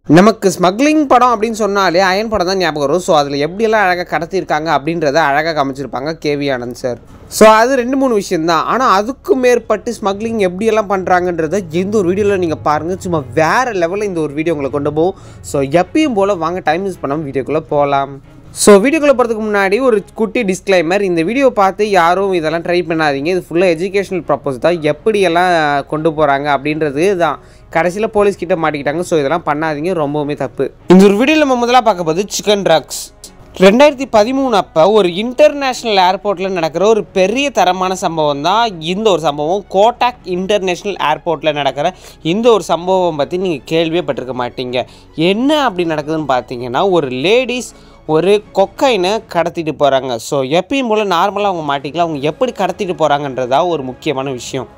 நமக்கு ஸ்மக்லிங் படம் அப்படின்னு சொன்னாலே அயன் படம் தான் ஞாபகம் வரும். ஸோ அதில் எப்படியெல்லாம் அழகாக கடத்தியிருக்காங்க அப்படின்றத அழகாக காமிச்சிருப்பாங்க கேவி ஆனந்த் சார். ஸோ அது 2-3 விஷயந்தான். ஆனால் அதுக்கு மேற்பட்டு ஸ்மக்லிங் எப்படியெல்லாம் பண்ணுறாங்கன்றத எந்த ஒரு வீடியோவில் நீங்கள் பாருங்கள். சும்மா வேறு லெவலில் இந்த ஒரு வீடியோ உங்களை கொண்டு போகும். ஸோ எப்பயும் போல் வாங்க டைம் யூஸ் பண்ணாமல் வீடியோக்குள்ளே போகலாம். ஸோ வீடியோக்குள்ளே போகிறதுக்கு முன்னாடி ஒரு குட்டி டிஸ்க்ளைமர். இந்த வீடியோ பார்த்து யாரும் இதெல்லாம் ட்ரை பண்ணாதீங்க. இது ஃபுல்லாக எஜுகேஷனல் ப்ரப்போஸ் தான். எப்படியெல்லாம் கொண்டு போகிறாங்க அப்படின்றது தான். கடைசியில் போலீஸ்கிட்ட மாட்டிக்கிட்டாங்க. ஸோ இதெல்லாம் பண்ணாதீங்க, ரொம்பவுமே தப்பு. இந்த ஒரு வீடியோவில் நம்ம முதலாக பார்க்க போது சிக்கன் ட்ரக்ஸ். 2013 அப்போ ஒரு இன்டர்நேஷ்னல் ஏர்போர்ட்டில் நடக்கிற ஒரு பெரிய தரமான சம்பவம் தான் இந்த ஒரு சம்பவம். கோட்டாக் இன்டர்நேஷ்னல் ஏர்போர்ட்டில் நடக்கிற இந்த ஒரு சம்பவம் பற்றி நீங்கள் கேள்வியே பட்டிருக்க மாட்டீங்க. என்ன அப்படி நடக்குதுன்னு பார்த்தீங்கன்னா, ஒரு லேடிஸ் ஒரு கொக்கைனை கடத்திட்டு போகிறாங்க. ஸோ எப்பயும் போல் நார்மலாக அவங்க மாட்டிக்கலாம். அவங்க எப்படி கடத்திட்டு போகிறாங்கன்றதா ஒரு முக்கியமான விஷயம்.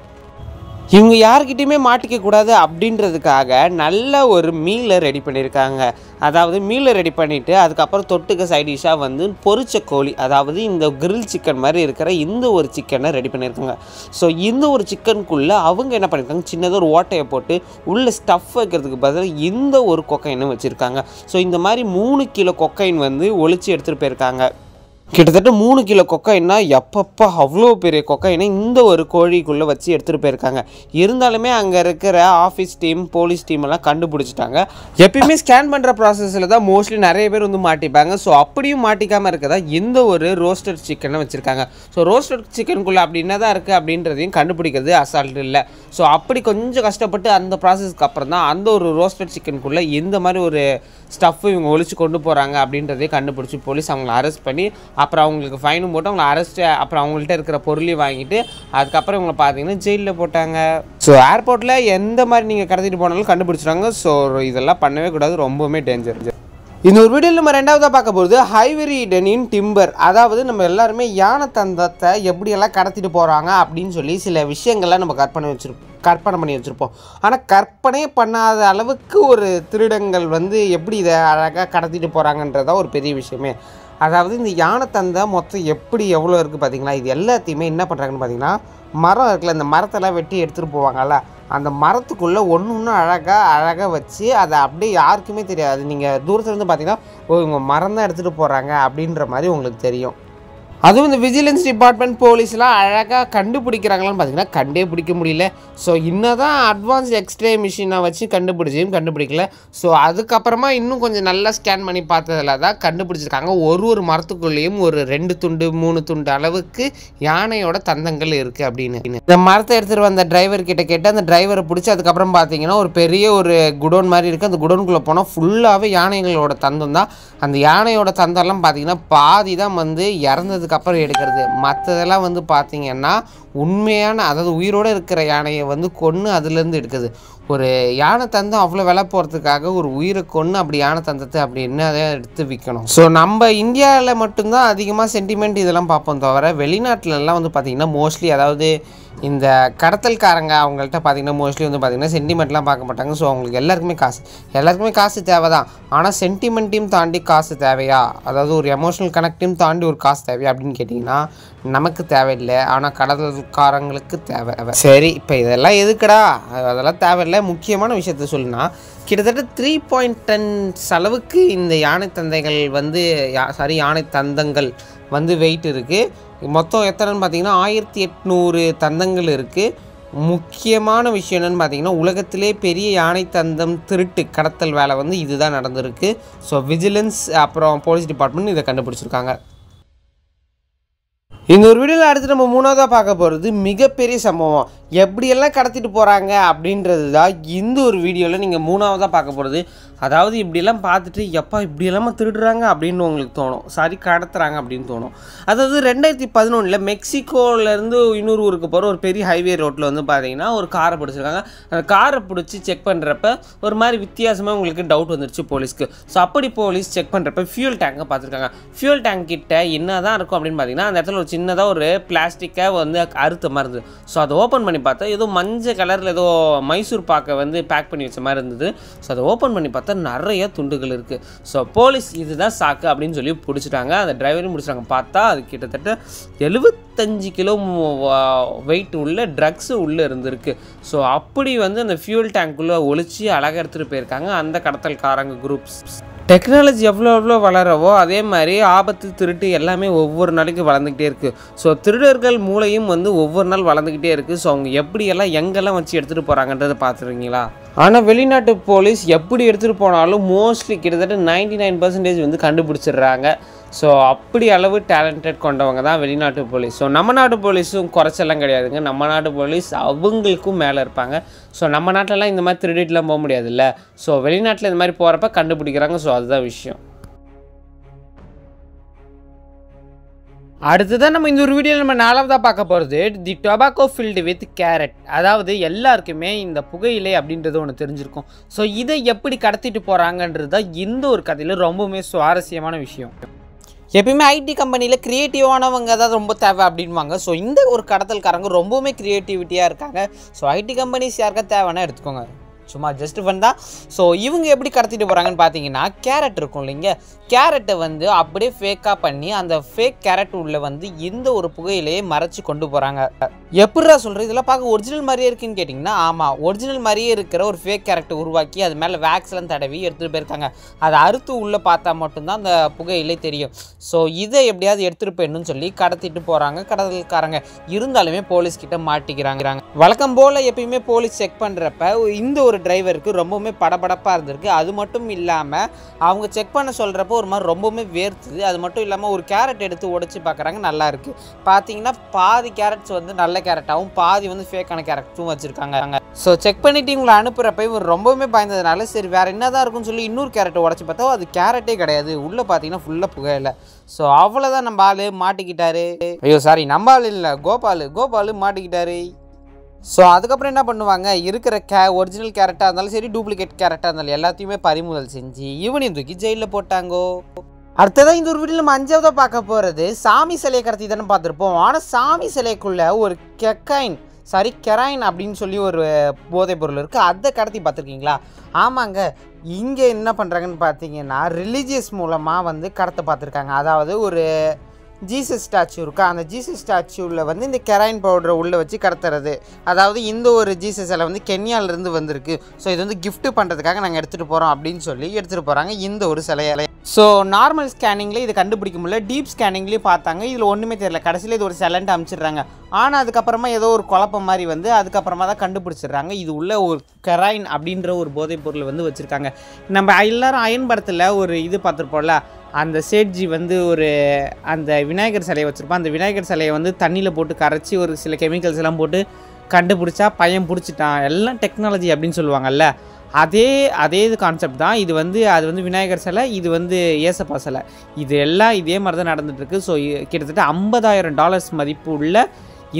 இவங்க யார்கிட்டையுமே மாட்டிக்கக்கூடாது அப்படின்றதுக்காக நல்ல ஒரு மீலை ரெடி பண்ணியிருக்காங்க. அதாவது மீலை ரெடி பண்ணிவிட்டு அதுக்கப்புறம் தொட்டுக்க சைடிஷாக வந்து பொரிச்ச கோழி, அதாவது இந்த கிரில் சிக்கன் மாதிரி இருக்கிற இந்த ஒரு சிக்கனை ரெடி பண்ணியிருக்காங்க. ஸோ இந்த ஒரு சிக்கனுக்குள்ளே அவங்க என்ன பண்ணியிருக்காங்க, சின்னதாக ஒரு ஓட்டையை போட்டு உள்ளே ஸ்டஃப் வைக்கிறதுக்கு பதிலாக இந்த ஒரு கொக்கைனை வச்சுருக்காங்க. ஸோ இந்த மாதிரி 3 கிலோ கொக்கைன் வந்து ஒளிச்சு எடுத்துகிட்டு போயிருக்காங்க. கிட்டத்தட்ட 3 கிலோ கொக்கைன்னா எப்பப்பா அவ்வளோ பெரிய கொக்கைனை இந்த ஒரு கோழிக்குள்ளே வச்சு எடுத்துகிட்டு போயிருக்காங்க. இருந்தாலுமே அங்கே இருக்கிற ஆஃபீஸ் டீம், போலீஸ் டீம் எல்லாம் கண்டுபிடிச்சிட்டாங்க. எப்பயுமே ஸ்கேன் பண்ணுற ப்ராசஸில் தான் மோஸ்ட்லி நிறைய பேர் வந்து மாட்டிப்பாங்க. ஸோ அப்படியும் மாட்டிக்காமல் இருக்கதா இந்த ஒரு ரோஸ்டட் சிக்கனை வச்சுருக்காங்க. ஸோ ரோஸ்டட் சிக்கனுக்குள்ளே அப்படி என்ன தான் இருக்குது அப்படின்றதையும் கண்டுபிடிக்கிறது அசால்ட் இல்லை. ஸோ அப்படி கொஞ்சம் கஷ்டப்பட்டு அந்த ப்ராசஸ்க்கு அப்புறம் தான் அந்த ஒரு ரோஸ்டட் சிக்கனுக்குள்ளே இந்த மாதிரி ஒரு ஸ்டஃப் இவங்க ஒழிச்சு கொண்டு போகிறாங்க அப்படின்றதே கண்டுபிடிச்சி போலீஸ் அவங்கள அரெஸ்ட் பண்ணி அப்புறம் அவங்களுக்கு ஃபைனும் போட்டு அவங்கள அரெஸ்ட்டு, அப்புறம் அவங்கள்ட்ட இருக்கிற பொருளையும் வாங்கிட்டு அதுக்கப்புறம் இவங்களை பார்த்தீங்கன்னா ஜெயிலில் போட்டாங்க. ஸோ ஏர்போர்ட்டில் எந்த மாதிரி நீங்கள் கடத்திட்டு போனாலும் கண்டுபிடிச்சிடுவாங்க. ஸோ இதெல்லாம் பண்ணவே கூடாது, ரொம்பவுமே டேஞ்சர். இந்த ஒரு வீடியோவில் நம்ம ரெண்டாவதாக பார்க்க போகிறது ஐவரி டெனின் டிம்பர். அதாவது நம்ம எல்லாருமே யானை தந்தத்தை எப்படியெல்லாம் கடத்திட்டு போகிறாங்க அப்படின்னு சொல்லி சில விஷயங்கள்லாம் நம்ம கற்பனை பண்ணி வச்சுருப்போம். ஆனால் கற்பனையே பண்ணாத அளவுக்கு ஒரு திருடங்கள் வந்து எப்படி இதை அழகாக கடத்திட்டு போகிறாங்கன்றதான் ஒரு பெரிய விஷயமே. அதாவது இந்த யானை தந்தை மொத்தம் எவ்வளோ இருக்குது பார்த்தீங்களா. இது எல்லாத்தையுமே என்ன பண்ணுறாங்கன்னு பார்த்தீங்கன்னா, மரம் இருக்குல்ல, இந்த மரத்தெல்லாம் வெட்டி எடுத்துகிட்டு போவாங்கல்ல, அந்த மரத்துக்குள்ளே ஒன்று அழகாக வச்சு அதை அப்படியே யாருக்குமே தெரியாது. நீங்கள் தூரத்துலேருந்து பார்த்தீங்கன்னா இவங்க மரம் தான் எடுத்துகிட்டு போகிறாங்க அப்படின்ற மாதிரி உங்களுக்கு தெரியும். அதுவும் இந்த விஜிலன்ஸ் டிபார்ட்மெண்ட் போலீஸ்லாம் அழகாக கண்டுபிடிக்கிறாங்களான்னு பார்த்தீங்கன்னா கண்டே பிடிக்க முடியல. ஸோ இன்னும் தான் அட்வான்ஸ் எக்ஸ்ரே மிஷினை வச்சு கண்டுபிடிக்கல. ஸோ அதுக்கப்புறமா இன்னும் கொஞ்சம் நல்லா ஸ்கேன் பண்ணி பார்த்ததில் தான் கண்டுபிடிச்சிருக்காங்க. ஒரு மரத்துக்குள்ளேயும் ஒரு 2 துண்டு 3 துண்டு அளவுக்கு யானையோட தந்தங்கள் இருக்குது அப்படின்னு. இந்த மரத்தை எடுத்துகிட்டு வந்த டிரைவர் கிட்ட கேட்டு அந்த டிரைவரை பிடிச்சி அதுக்கப்புறம் பார்த்தீங்கன்னா ஒரு பெரிய ஒரு குடோன் மாதிரி இருக்குது. அந்த குடோனுக்குள்ளே போனால் ஃபுல்லாகவே யானைகளோட தந்தம் தான். அந்த யானையோட தந்தம்லாம் பார்த்தீங்கன்னா பாதி தான் வந்து இறந்ததுக்கு அப்புறம் எடுக்கிறது. மற்றதெல்லாம் வந்து பார்த்தீங்கன்னா உண்மையான, அதாவது உயிரோடு இருக்கிற யானையை வந்து கொன்று அதுலேருந்து எடுக்குது. ஒரு யானை தந்தம் அவ்வளோ விலை போகிறதுக்காக ஒரு உயிரை கொன்று அப்படி யானை தந்தத்தை அப்படி என்ன அதை எடுத்து விற்கணும். ஸோ நம்ம இந்தியாவில் மட்டும்தான் அதிகமாக சென்டிமெண்ட் இதெல்லாம் பார்ப்போம், தவிர வெளிநாட்டிலலாம் வந்து பார்த்திங்கன்னா மோஸ்ட்லி, அதாவது இந்த கடத்தல்காரங்க அவங்கள்ட்ட பார்த்திங்கன்னா மோஸ்ட்லி வந்து பார்த்திங்கன்னா சென்டிமெண்ட்லாம் பார்க்க மாட்டாங்க. ஸோ அவங்களுக்கு எல்லாருக்குமே காசு தேவை தான். ஆனால் சென்டிமெண்ட்டையும் தாண்டி காசு தேவையா, அதாவது ஒரு எமோஷனல் கனெக்டையும் தாண்டி ஒரு காசு தேவையா அப்படின்னு கேட்டிங்கன்னா நமக்கு தேவையில்லை. ஆனால் கடத்தல்காரங்களுக்கு தேவை. சரி, இப்போ இதெல்லாம் எதுக்குடா, அதெல்லாம் தேவையில்லை. முக்கியமான விஷயத்த சொல்லுனா, கிட்டத்தட்ட 3.10 அளவுக்கு இந்த யானை தந்தைகள் வந்து யானை தந்தங்கள் வந்து வெயிட் இருக்குது. மொத்தம் எத்தனைன்னு பார்த்தீங்கன்னா 1800 தந்தங்கள் இருக்குது. முக்கியமான விஷயம் என்னென்னு பார்த்தீங்கன்னா, உலகத்திலே பெரிய யானை தந்தம் திருட்டு கடத்தல் வேலை வந்து இதுதான் நடந்திருக்கு. ஸோ விஜிலன்ஸ் அப்புறம் போலீஸ் டிபார்ட்மெண்ட் இதை கண்டுபிடிச்சிருக்காங்க. இந்த ஒரு வீடியோவில் அடுத்து நம்ம 3ஆவதாக பார்க்க போகிறது மிகப்பெரிய சம்பவம். எப்படியெல்லாம் கடத்திட்டு போகிறாங்க அப்படின்றது தான் இந்த ஒரு வீடியோவில் நீங்கள் 3ஆவதாக பார்க்க போகிறது. அதாவது இப்படியெல்லாம் பார்த்துட்டு எப்பா இப்படியெல்லாமா திருடுறாங்க அப்படின்னு உங்களுக்கு தோணும், கடத்துறாங்க அப்படின்னு தோணும். அதாவது 2011 மெக்சிகோலேருந்து இன்னொரு ஊருக்கு போகிற ஒரு பெரிய ஹைவே ரோட்டில் வந்து பார்த்தீங்கன்னா ஒரு காரை பிடிச்சிருக்காங்க. அந்த காரை பிடிச்சி செக் பண்ணுறப்ப ஒரு மாதிரி வித்தியாசமாக உங்களுக்கு டவுட் வந்துருச்சு போலீஸ்க்கு. ஸோ அப்படி போலீஸ் செக் பண்ணுறப்ப ஃபியூல் டேங்கை பார்த்துருக்காங்க. ஃபியூல் டேங்க் கிட்ட என்ன தான் இருக்கும் அப்படின்னு பார்த்தீங்கன்னா, அந்த இடத்துல ஒரு சின்னதாக ஒரு பிளாஸ்டிக்கை வந்து அறுத்த மாதிரி இருந்தது. ஸோ அதை ஓப்பன் பண்ணி பார்த்தா ஏதோ மஞ்சள் கலரில் ஏதோ மைசூர் பாக்கை வந்து பேக் பண்ணி வச்ச மாதிரி இருந்தது. ஸோ அதை ஓப்பன் பண்ணி பார்த்தா நிறைய துண்டுகள் இருக்குது. ஸோ போலீஸ் இதுதான் சாக்கு அப்படின்னு சொல்லி பிடிச்சிட்டாங்க. அந்த டிரைவரையும் பிடிச்சிட்டாங்க. பார்த்தா அது கிட்டத்தட்ட 75 கிலோ வெயிட் உள்ள ட்ரக்ஸு உள்ளே இருந்திருக்கு. ஸோ அப்படி வந்து அந்த ஃபியூல் டேங்க்குள்ளே ஒழிச்சு அழகாக எடுத்துகிட்டு போயிருக்காங்க அந்த கடத்தல்காரங்க குரூப்ஸ். டெக்னாலஜி எவ்வளோ வளரவோ அதே மாதிரி ஆபத்து திருட்டு எல்லாமே ஒவ்வொரு நாளைக்கு வளர்ந்துக்கிட்டே இருக்குது. ஸோ திருடர்கள் மூளையும் வந்து ஒவ்வொரு நாள் வளர்ந்துக்கிட்டே இருக்குது. ஸோ அவங்க எப்படியெல்லாம் எங்கெல்லாம் வச்சு எடுத்துகிட்டு போகிறாங்கன்றதை பார்த்துருக்கீங்களா? ஆனால் வெளிநாட்டு போலீஸ் எப்படி எடுத்துகிட்டு போனாலும் மோஸ்ட்லி கிட்டத்தட்ட 99% வந்து கண்டுபிடிச்சிடுறாங்க. ஸோ அப்படி அளவு டேலண்டட் கொண்டவங்க தான் வெளிநாட்டு போலீஸ். ஸோ நம்ம நாட்டு போலீஸும் குறைச்செல்லாம் கிடையாதுங்க. நம்ம நாட்டு போலீஸ் அவங்களுக்கும் மேலே இருப்பாங்க. ஸோ நம்ம நாட்டிலலாம் இந்த மாதிரி திருடிட்டுலாம் போக முடியாதுல்ல. ஸோ வெளிநாட்டில் இந்த மாதிரி போகிறப்ப கண்டுபிடிக்கிறாங்க. ஸோ அதுதான் விஷயம். அடுத்ததான் நம்ம இந்த ஒரு வீடியோ நம்ம 4வதாக பார்க்க போகிறது தி டொபாக்கோ ஃபில்டு வித் கேரட். அதாவது எல்லாருக்குமே இந்த புகையிலை அப்படின்றது ஒன்று தெரிஞ்சிருக்கும். ஸோ இதை எப்படி கடத்திட்டு போகிறாங்கன்றது தான் இந்த ஒரு கதையில் ரொம்பவுமே சுவாரஸ்யமான விஷயம். எப்பயுமே ஐடி கம்பெனியில் க்ரியேட்டிவானவங்க தான் ரொம்ப தேவை அப்படின்வாங்க. ஸோ இந்த ஒரு கடத்தல்காரங்க ரொம்பவுமே க்ரியேட்டிவிட்டியாக இருக்காங்க. ஸோ ஐடி கம்பெனிஸ் யாருக்கா தேவைன்னா எடுத்துக்கோங்க, சும்மா ஜஸ்ட் ஃபன் தான். ஸோ இவங்க எப்படி கடத்திட்டு போகிறாங்கன்னு பார்த்தீங்கன்னா, கேரட் இருக்கும் இல்லைங்க, கேரட்டை வந்து அப்படியே ஃபேக்காக பண்ணி அந்த ஃபேக் கேரட் உள்ள வந்து இந்த ஒரு புகையிலையே மறைச்சி கொண்டு போகிறாங்க. எப்படிடா சொல்கிறது, இதெல்லாம் பார்க்க ஒரிஜினல் மாதிரியே இருக்குன்னு கேட்டிங்கன்னா, ஆமாம், ஒரிஜினல் மாதிரியே இருக்கிற ஒரு ஃபேக் கேரட்டை உருவாக்கி அது மேலே வேக்ஸ்லாம் தடவி எடுத்துகிட்டு போயிருக்காங்க. அதை அறுத்து உள்ளே பார்த்தா மட்டும்தான் அந்த புகையிலை தெரியும். ஸோ இதை எப்படியாவது எடுத்துகிட்டு போயிடணும்னு சொல்லி கடத்திட்டு போகிறாங்க கடத்தல்காரங்க. இருந்தாலுமே போலீஸ்கிட்ட மாட்டிக்கிறாங்க. வழக்கம் போல் எப்பயுமே போலீஸ் செக் பண்ணுறப்ப இந்த ஒரு டிரைவருக்கு ரொம்பவுமே படபடப்பாக இருந்திருக்கு. அது மட்டும் இல்லாமல் அவங்க செக் பண்ண சொல்கிறப்போ ஒரு மாதிரி ரொம்பவுமே வேர்த்துது. அது மட்டும் இல்லாமல் ஒரு கேரட் எடுத்து உடைச்சி பார்க்குறாங்க, நல்லா இருக்குது. பார்த்தீங்கன்னா பாதி கேரட்ஸ் வந்து நல்ல கேரட்டாகவும் பாதி வந்து ஃபேக்கான கேரட்ஸும் வச்சுருக்காங்க. ஸோ செக் பண்ணிவிட்டு இவங்களை அனுப்புகிறப்ப இவர் ரொம்பவுமே பயந்ததுனால சரி வேறு என்ன தான் இருக்குன்னு சொல்லி இன்னொரு கேரட்டை உடச்சி பார்த்தா அது கேரட்டே கிடையாது. உள்ளே பார்த்தீங்கன்னா ஃபுல்லாக புகையில. ஸோ அவ்வளோதான், நம்ம ஆள் மாட்டிக்கிட்டாரு. ஐயோ சாரி, நம்ம ஆள் இல்லை, கோபால் மாட்டிக்கிட்டாரு. ஸோ அதுக்கப்புறம் என்ன பண்ணுவாங்க, இருக்கிற ஒரிஜினல் கேரட்டாக இருந்தாலும் சரி டூப்ளிகேட் கேரட்டாக இருந்தாலும் எல்லாத்தையுமே பறிமுதல் செஞ்சு இவனையும் தூக்கி ஜெயிலில் போட்டாங்கோ. அடுத்ததான் இந்த ஒரு வீடியோ நம்ம 5வதாக பார்க்க போகிறது சாமி சிலையை கடத்தி தானே பார்த்துருப்போம். ஆனால் சாமி சிலைக்குள்ளே ஒரு கெராயின் அப்படின்னு சொல்லி ஒரு போதைப் பொருள் இருக்குது. அதை கடத்தி பார்த்துருக்கீங்களா? ஆமாங்க, இங்கே என்ன பண்ணுறாங்கன்னு பார்த்தீங்கன்னா ரிலீஜியஸ் மூலமாக வந்து கடத்த பார்த்துருக்காங்க. அதாவது ஒரு ஜீசஸ் ஸ்டாச்சு இருக்கா, அந்த ஜீசஸ் ஸ்டாச்சுவில் வந்து இந்த கெராயின் பவுடரை உள்ளே வச்சு கடத்துறது. அதாவது இந்த ஒரு ஜீசஸ் சிலை வந்து கென்யாவிலேருந்து வந்திருக்கு. ஸோ இது வந்து கிஃப்ட் பண்ணுறதுக்காக நாங்கள் எடுத்துகிட்டு போகிறோம் அப்படின்னு சொல்லி எடுத்துகிட்டு போகிறாங்க இந்த ஒரு சிலையை. ஸோ நார்மல் ஸ்கேனிங்லேயே இதை கண்டுபிடிக்க முடியல, டீப் ஸ்கேனிங்லேயும் பார்த்தாங்க, இதில் ஒன்றுமே தெரியல. கடைசியில் இது ஒரு சிலைன்ட்டு அனுப்பிச்சிடுறாங்க. ஆனால் அதுக்கப்புறமா ஏதோ ஒரு குழப்பம் மாதிரி வந்து அதுக்கப்புறமா தான் கண்டுபிடிச்சிடுறாங்க இது உள்ள ஒரு கெராயின் அப்படின்ற ஒரு போதைப் பொருள் வந்து வச்சுருக்காங்க. நம்ம எல்லாரும் அயன் படத்தில் ஒரு இது பார்த்துருப்போம்ல, அந்த சேட்ஜி வந்து ஒரு அந்த விநாயகர் சிலையை வச்சுருப்பான். அந்த விநாயகர் சிலையை வந்து தண்ணியில் போட்டு கரைச்சி ஒரு சில கெமிக்கல்ஸ் எல்லாம் போட்டு கண்டுபிடிச்சா பையன் பிடிச்சிட்டான், எல்லாம் டெக்னாலஜி அப்படின்னு சொல்லுவாங்கல்ல, அதே இது கான்செப்ட் தான். இது வந்து அது வந்து விநாயகர் சிலை, இது வந்து ஏசப்பா சிலை, இது எல்லாம் இதே மாதிரி தான் நடந்துகிட்ருக்கு. ஸோ கிட்டத்தட்ட $50,000 மதிப்பு உள்ள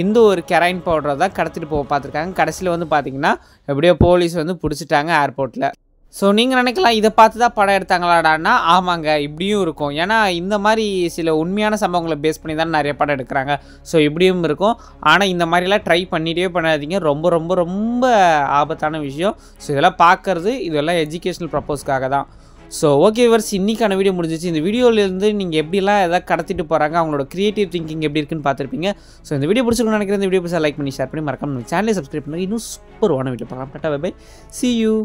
இந்த ஒரு கெராயின் பவுடரை தான் கடத்திட்டு போக பார்த்துருக்காங்க. கடைசியில் வந்து பார்த்திங்கன்னா எப்படியோ போலீஸ் வந்து பிடிச்சிட்டாங்க ஏர்போர்ட்டில். ஸோ நீங்கள் நினைக்கலாம் இதை பார்த்து தான் படம் எடுத்தாங்களாடான்னா, ஆமாங்க, இப்படியும் இருக்கும். ஏன்னா இந்த மாதிரி சில உண்மையான சம்பவங்களை பேஸ் பண்ணி தான் நிறைய படம் எடுக்கிறாங்க. ஸோ இப்படியும் இருக்கும். ஆனால் இந்த மாதிரிலாம் ட்ரை பண்ணிகிட்டே பண்ணாதீங்க, ரொம்ப ரொம்ப ரொம்ப ஆபத்தான விஷயம். ஸோ இதெல்லாம் பார்க்குறது இதெல்லாம் எஜுகேஷ்னல் ப்ரப்போஸ்க்காக தான். ஸோ ஓகே விவர்ஸ், இன்றைக்கான வீடியோ முடிஞ்சிச்சு. இந்த வீடியோலேருந்து நீங்கள் எப்படிலாம் எதாவது கடத்திட்டு போகிறாங்க, அவங்களோட க்ரியேட்டிவ் திங்கிங் எப்படி இருக்குன்னு பார்த்துருப்பீங்க. ஸோ இந்த வீடியோ பிடிச்சிருக்குன்னு நினைக்கிறேன். இந்த வீடியோ பிடிச்சா லைக் பண்ணி ஷேர் பண்ணி மறக்காம சேனலை சப்ஸ்கிரைப் பண்ணி இன்னும் சூப்பரான வீடியோ பார்க்கலாம். Tata, bye bye, see you.